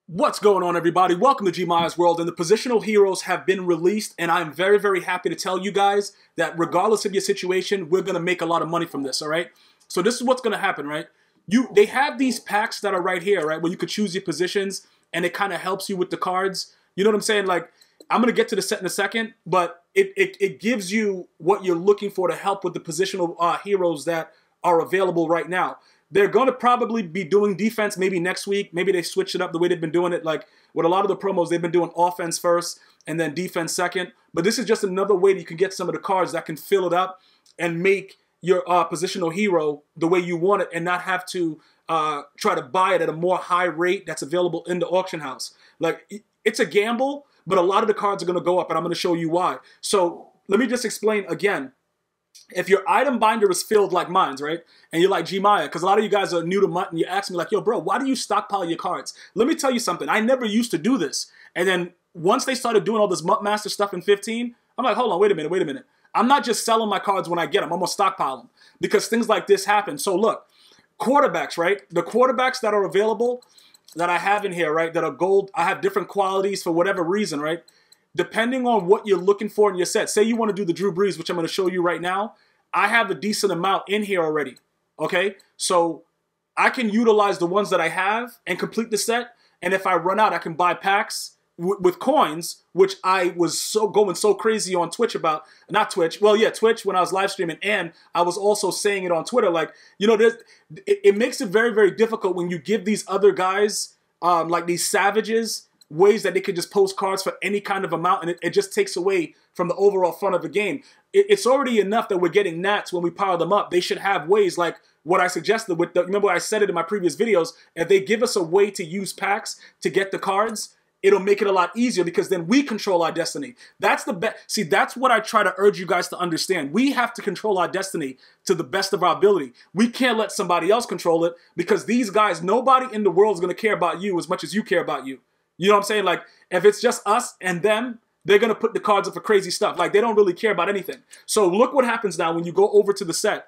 What's going on, everybody? Welcome to GmiasWorld, and the positional heroes have been released, and I'm very, very happy to tell you guys that regardless of your situation, we're going to make a lot of money from this, all right? So this is what's going to happen, right? They have these packs that are right here, right, where you could choose your positions, and it kind of helps you with the cards. You know what I'm saying? Like, I'm going to get to the set in a second, but it gives you what you're looking for to help with the positional heroes that are available right now. They're going to probably be doing defense maybe next week. Maybe they switch it up the way they've been doing it. Like with a lot of the promos, they've been doing offense first and then defense second. But this is just another way that you can get some of the cards that can fill it up and make your positional hero the way you want it and not have to try to buy it at a more high rate that's available in the auction house. Like, it's a gamble, but a lot of the cards are going to go up, and I'm going to show you why. So let me just explain again. If your item binder is filled like mine's, right, and you're like Gmia, because a lot of you guys are new to MUT, and you ask me like, yo, bro, why do you stockpile your cards? Let me tell you something. I never used to do this. And then once they started doing all this MUT Master stuff in 15, I'm like, hold on, wait a minute. I'm not just selling my cards when I get them. I'm going to stockpile them because things like this happen. So look, quarterbacks, right? The quarterbacks that are available that I have in here, right, that are gold, I have different qualities for whatever reason, right? Depending on what you're looking for in your set. Say you want to do the Drew Brees, which I'm going to show you right now. I have a decent amount in here already, okay? So I can utilize the ones that I have and complete the set. And if I run out, I can buy packs with coins, which I was going so crazy on Twitch about. Not Twitch. Well, yeah, Twitch when I was live streaming. And I was also saying it on Twitter. Like, you know, it makes it very, very difficult when you give these other guys, like these savages, ways that they could just post cards for any kind of amount, and it just takes away from the overall fun of the game. It's already enough that we're getting nats when we pile them up. They should have ways like what I suggested with the, remember I said it in my previous videos, if they give us a way to use packs to get the cards, it'll make it a lot easier because then we control our destiny. That's the best. See, that's what I try to urge you guys to understand. We have to control our destiny to the best of our ability. We can't let somebody else control it because these guys, nobody in the world is going to care about you as much as you care about you. You know what I'm saying? Like, if it's just us and them, they're going to put the cards up for crazy stuff. Like, they don't really care about anything. So look what happens now when you go over to the set.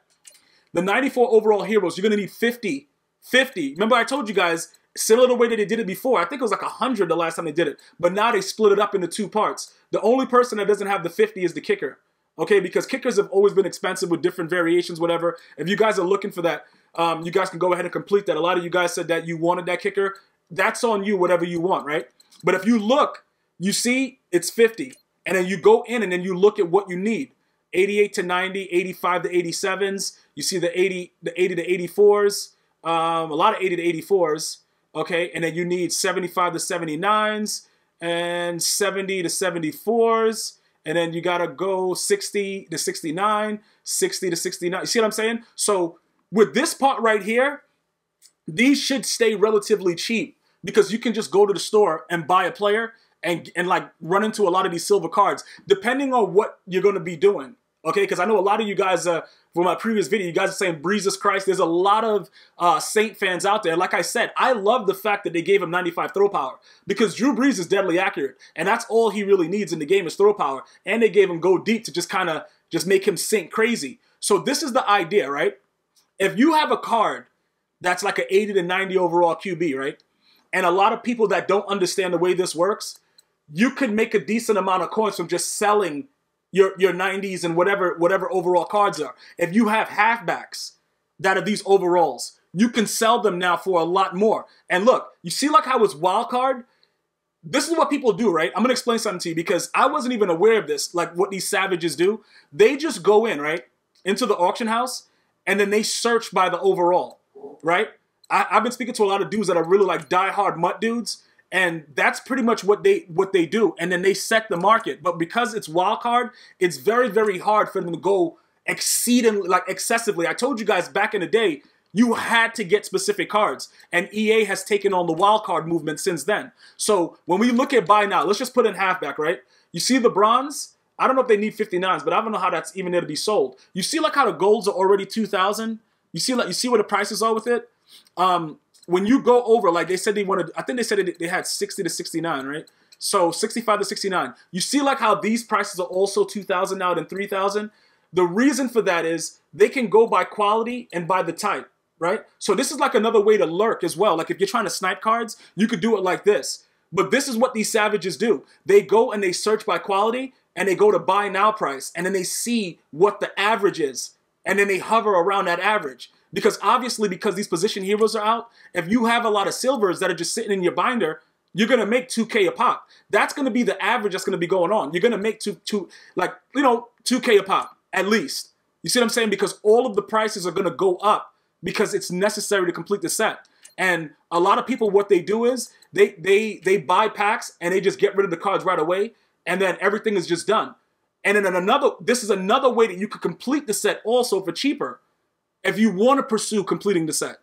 The 94 overall heroes, you're going to need 50. 50. Remember, I told you guys, similar to the way that they did it before. I think it was like 100 the last time they did it. But now they split it up into two parts. The only person that doesn't have the 50 is the kicker. Okay? Because kickers have always been expensive with different variations, whatever. If you guys are looking for that, you guys can go ahead and complete that. A lot of you guys said that you wanted that kicker. That's on you, whatever you want, right? But if you look, you see it's 50. And then you go in and then you look at what you need. 88 to 90, 85 to 87s. You see the 80 to 84s. A lot of 80 to 84s. Okay, and then you need 75 to 79s and 70 to 74s. And then you got to go 60 to 69, 60 to 69. You see what I'm saying? So with this part right here, these should stay relatively cheap because you can just go to the store and buy a player and like run into a lot of these silver cards, depending on what you're going to be doing. Okay, because I know a lot of you guys, from my previous video, you guys are saying, Jesus Christ, there's a lot of Saint fans out there. Like I said, I love the fact that they gave him 95 throw power because Drew Brees is deadly accurate. And that's all he really needs in the game is throw power. And they gave him go deep to just kind of just make him sink crazy. So this is the idea, right? If you have a card that's like an 80 to 90 overall QB, right? And a lot of people that don't understand the way this works, you could make a decent amount of coins from just selling your 90s and whatever overall cards are. If you have halfbacks that are these overalls, you can sell them now for a lot more. And look, you see like how it's wild card? This is what people do, right? I'm going to explain something to you because I wasn't even aware of this, like what these savages do. They just go in, right, into the auction house, and then they search by the overall, right? I've been speaking to a lot of dudes that are really like die-hard MUT dudes, and that's pretty much what they do. And then they set the market. But because it's wild card, it's very, very hard for them to go exceedingly, like excessively. I told you guys back in the day, you had to get specific cards. And EA has taken on the wild card movement since then. So when we look at buy now, let's just put in halfback, right? You see the bronze? I don't know if they need 59s, but I don't know how that's even there to be sold. You see like how the golds are already 2,000? You see where the prices are with it? When you go over, like they said they wanted, I think they said they had 60 to 69, right? So 65 to 69. You see like how these prices are also 2,000 now than 3,000? The reason for that is they can go by quality and by the type. right? So this is like another way to lurk as well. Like if you're trying to snipe cards, you could do it like this. But this is what these savages do. They go and they search by quality, and they go to buy now price, and then they see what the average is, and then they hover around that average. Because obviously, because these position heroes are out, if you have a lot of silvers that are just sitting in your binder, you're going to make 2K a pop. That's going to be the average that's going to be going on. You're going to make 2K a pop, at least. You see what I'm saying? Because all of the prices are going to go up because it's necessary to complete the set. And a lot of people, what they do is they buy packs and they just get rid of the cards right away, and then everything is just done. And then this is another way that you could complete the set also for cheaper if you want to pursue completing the set.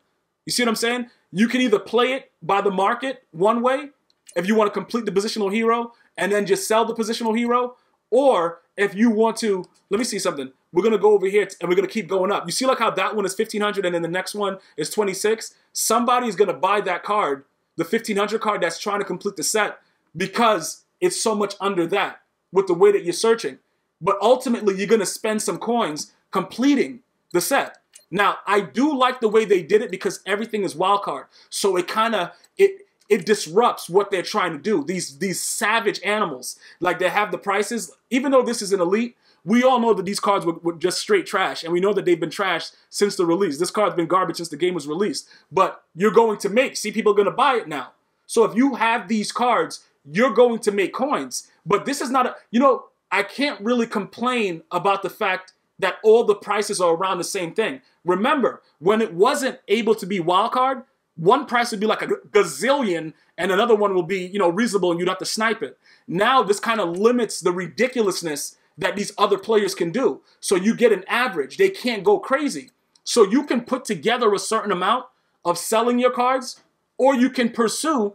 You see what I'm saying? You can either play it by the market one way, if you want to complete the positional hero and then just sell the positional hero, or if you want to, let me see something. We're going to go over here and we're going to keep going up. You see like how that one is 1,500 and then the next one is 26? Somebody's going to buy that card, the 1,500 card that's trying to complete the set, because it's so much under that with the way that you're searching. But ultimately, you're going to spend some coins completing the set. Now, I do like the way they did it because everything is wild card. So it kind of, it disrupts what they're trying to do. These savage animals, like they have the prices, even though this is an elite, we all know that these cards were just straight trash, and we know that they've been trashed since the release. This card's been garbage since the game was released. But you're going to make, see, people are going to buy it now. So if you have these cards, you're going to make coins. But this is not a, you know, I can't really complain about the fact that all the prices are around the same thing. Remember, when it wasn't able to be wild card, one price would be like a gazillion, and another one will be, you know, reasonable, and you'd have to snipe it. Now this kind of limits the ridiculousness that these other players can do. So you get an average. They can't go crazy. So you can put together a certain amount of selling your cards, or you can pursue,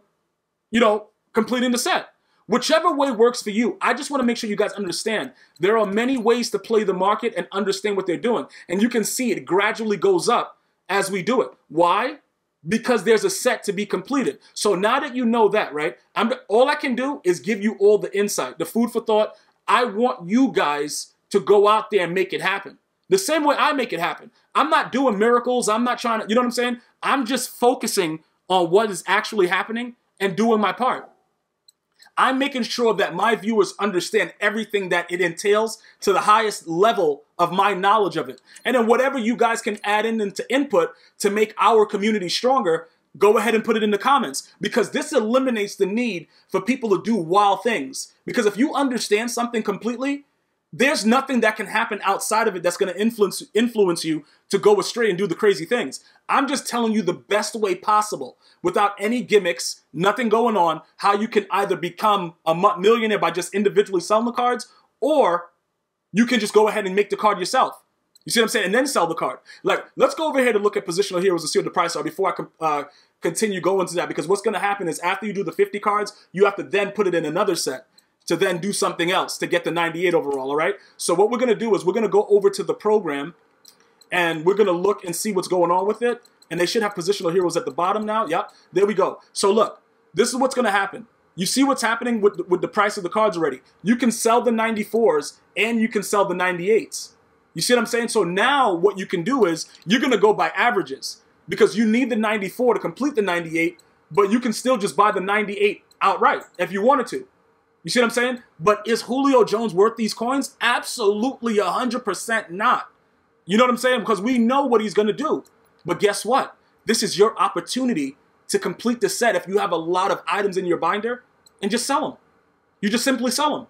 you know, completing the set. Whichever way works for you. I just want to make sure you guys understand there are many ways to play the market and understand what they're doing. And you can see it gradually goes up as we do it. Why? Because there's a set to be completed. So now that you know that, right, all I can do is give you all the insight, the food for thought. I want you guys to go out there and make it happen. The same way I make it happen. I'm not doing miracles. I'm not trying to, you know what I'm saying? I'm just focusing on what is actually happening and doing my part. I'm making sure that my viewers understand everything that it entails to the highest level of my knowledge of it. And then whatever you guys can add into input to make our community stronger, go ahead and put it in the comments, because this eliminates the need for people to do wild things. Because if you understand something completely, there's nothing that can happen outside of it that's going to influence you to go astray and do the crazy things. I'm just telling you the best way possible, without any gimmicks, nothing going on, how you can either become a millionaire by just individually selling the cards, or you can just go ahead and make the card yourself. You see what I'm saying? And then sell the card. Like, let's go over here to look at positional heroes and see what the price are before I continue going to that. Because what's going to happen is after you do the 50 cards, you have to then put it in another set to then do something else to get the 98 overall, all right? So what we're going to do is we're going to go over to the program, and we're going to look and see what's going on with it. And they should have positional heroes at the bottom now. Yep, there we go. So look, this is what's going to happen. You see what's happening with the price of the cards already. You can sell the 94s and you can sell the 98s. You see what I'm saying? So now what you can do is you're going to go by averages, because you need the 94 to complete the 98, but you can still just buy the 98 outright if you wanted to. You see what I'm saying? But is Julio Jones worth these coins? Absolutely 100% not. You know what I'm saying? Because we know what he's going to do. But guess what? This is your opportunity to complete the set if you have a lot of items in your binder, and just sell them. You just simply sell them.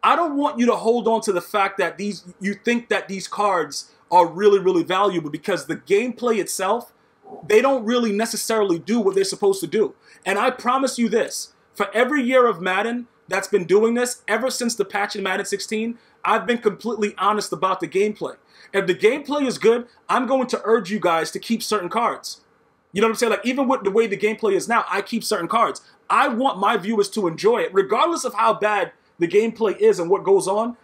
I don't want you to hold on to the fact that you think that these cards are really, really valuable, because the gameplay itself, they don't really necessarily do what they're supposed to do. And I promise you this, for every year of Madden that's been doing this, ever since the patch in Madden 16, I've been completely honest about the gameplay. If the gameplay is good, I'm going to urge you guys to keep certain cards. You know what I'm saying? Like, even with the way the gameplay is now, I keep certain cards. I want my viewers to enjoy it, regardless of how bad the gameplay is and what goes on.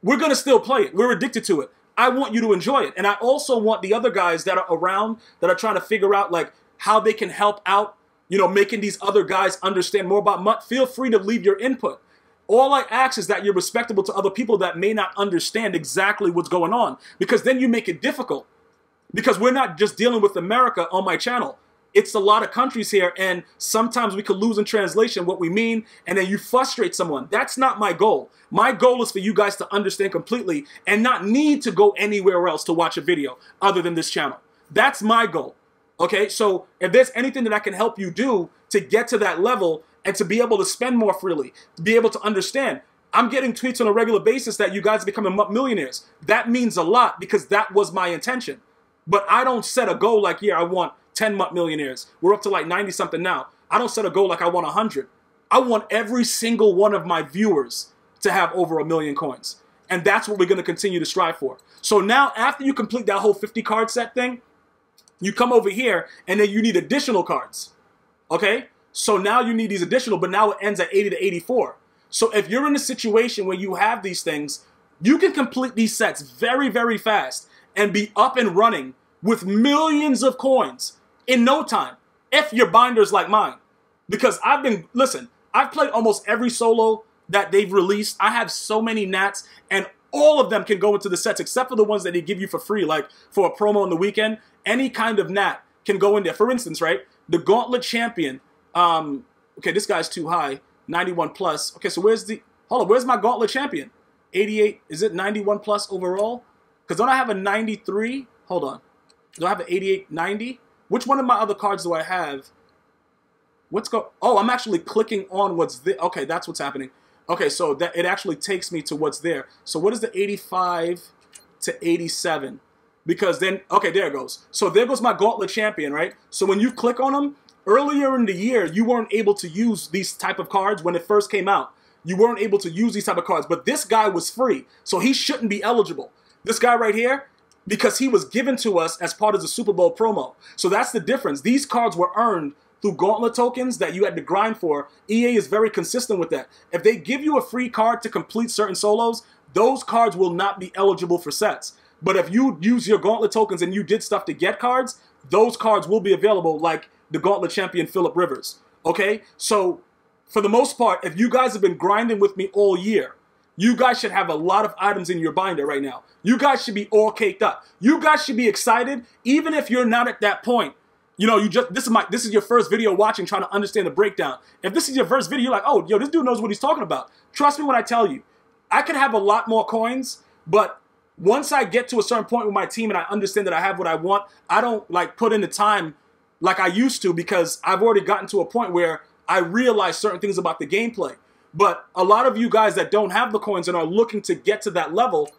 We're going to still play it. We're addicted to it. I want you to enjoy it. And I also want the other guys that are around, that are trying to figure out, like, how they can help out, you know, making these other guys understand more about MUT. Feel free to leave your input. All I ask is that you're respectable to other people that may not understand exactly what's going on, because then you make it difficult. Because we're not just dealing with America on my channel. It's a lot of countries here, and sometimes we could lose in translation what we mean, and then you frustrate someone. That's not my goal. My goal is for you guys to understand completely and not need to go anywhere else to watch a video other than this channel. That's my goal. Okay, so if there's anything that I can help you do to get to that level and to be able to spend more freely, to be able to understand, I'm getting tweets on a regular basis that you guys are becoming millionaires. That means a lot because that was my intention. But I don't set a goal like, yeah, I want 10 millionaires. We're up to like 90 something now. I don't set a goal like I want 100. I want every single one of my viewers to have over 1 million coins. And that's what we're going to continue to strive for. So now after you complete that whole 50 card set thing, you come over here and then you need additional cards. Okay? So now you need these additional, but now it ends at 80 to 84. So if you're in a situation where you have these things, you can complete these sets very, very fast and be up and running with millions of coins in no time, if your binder's like mine. Because I've played almost every solo that they've released. I have so many nats, and all of them can go into the sets except for the ones that they give you for free, like for a promo on the weekend. Any kind of nat can go in there. For instance, right, the Gauntlet Champion. Okay, this guy's too high, 91 plus. Okay, so where's my Gauntlet Champion? 88, is it 91 plus overall? Because don't I have a 93? Hold on. Do I have an 88, 90? Which one of my other cards do I have? Oh, I'm actually clicking on what's there. Okay, that's what's happening. Okay, so that it actually takes me to what's there. So what is the 85 to 87? Because then, okay, there it goes. So there goes my Gauntlet Champion, right? So when you click on them, earlier in the year, you weren't able to use these type of cards when it first came out. You weren't able to use these type of cards, but this guy was free, so he shouldn't be eligible. This guy right here, because he was given to us as part of the Super Bowl promo. So that's the difference. These cards were earned through Gauntlet tokens that you had to grind for. EA is very consistent with that. If they give you a free card to complete certain solos, those cards will not be eligible for sets. But if you use your Gauntlet tokens and you did stuff to get cards, those cards will be available, like the Gauntlet Champion Phillip Rivers. Okay? So for the most part, if you guys have been grinding with me all year, you guys should have a lot of items in your binder right now. You guys should be all caked up. You guys should be excited, even if you're not at that point. You know, this is your first video watching, trying to understand the breakdown. If this is your first video, you're like, oh, yo, this dude knows what he's talking about. Trust me when I tell you, I could have a lot more coins, but once I get to a certain point with my team and I understand that I have what I want, I don't like put in the time like I used to, because I've already gotten to a point where I realize certain things about the gameplay. But a lot of you guys that don't have the coins and are looking to get to that level,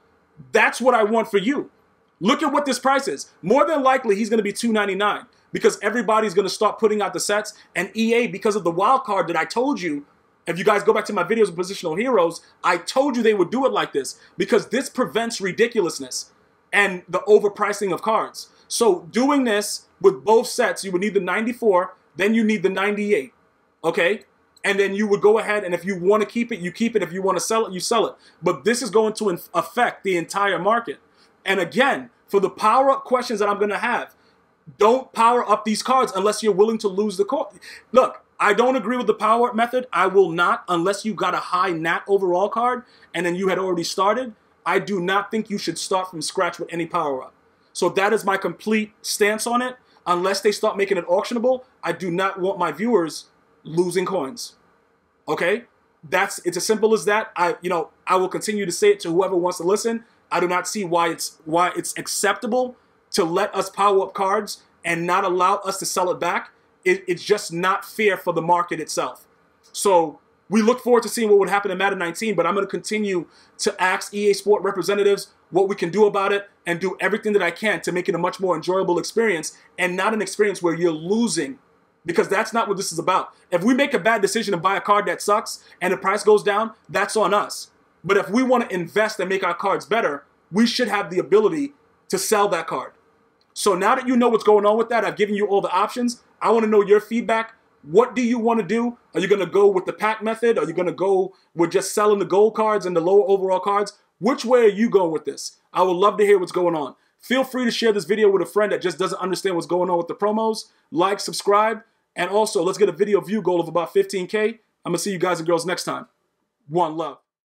that's what I want for you. Look at what this price is. More than likely, he's going to be $2.99 because everybody's going to start putting out the sets. And EA, because of the wild card that I told you, if you guys go back to my videos of Positional Heroes, I told you they would do it like this because this prevents ridiculousness and the overpricing of cards. So doing this with both sets, you would need the 94, then you need the 98, okay? And then you would go ahead, and if you want to keep it, you keep it. If you want to sell it, you sell it. But this is going to affect the entire market. And again, for the power-up questions that I'm going to have, don't power up these cards unless you're willing to lose the coin. Look, I don't agree with the power-up method. I will not, unless you got a high nat overall card, and then you had already started. I do not think you should start from scratch with any power-up. So that is my complete stance on it. Unless they start making it auctionable, I do not want my viewers losing coins. Okay? It's as simple as that. I will continue to say it to whoever wants to listen. I do not see why it's acceptable to let us power up cards and not allow us to sell it back. It's just not fair for the market itself. So we look forward to seeing what would happen in Madden 19, but I'm going to continue to ask EA Sport representatives what we can do about it and do everything that I can to make it a much more enjoyable experience and not an experience where you're losing, because that's not what this is about. If we make a bad decision and buy a card that sucks and the price goes down, that's on us. But if we want to invest and make our cards better, we should have the ability to sell that card. So now that you know what's going on with that, I've given you all the options. I want to know your feedback. What do you want to do? Are you going to go with the pack method? Are you going to go with just selling the gold cards and the lower overall cards? Which way are you going with this? I would love to hear what's going on. Feel free to share this video with a friend that just doesn't understand what's going on with the promos. Like, subscribe, and also let's get a video view goal of about 15K. I'm going to see you guys and girls next time. One love.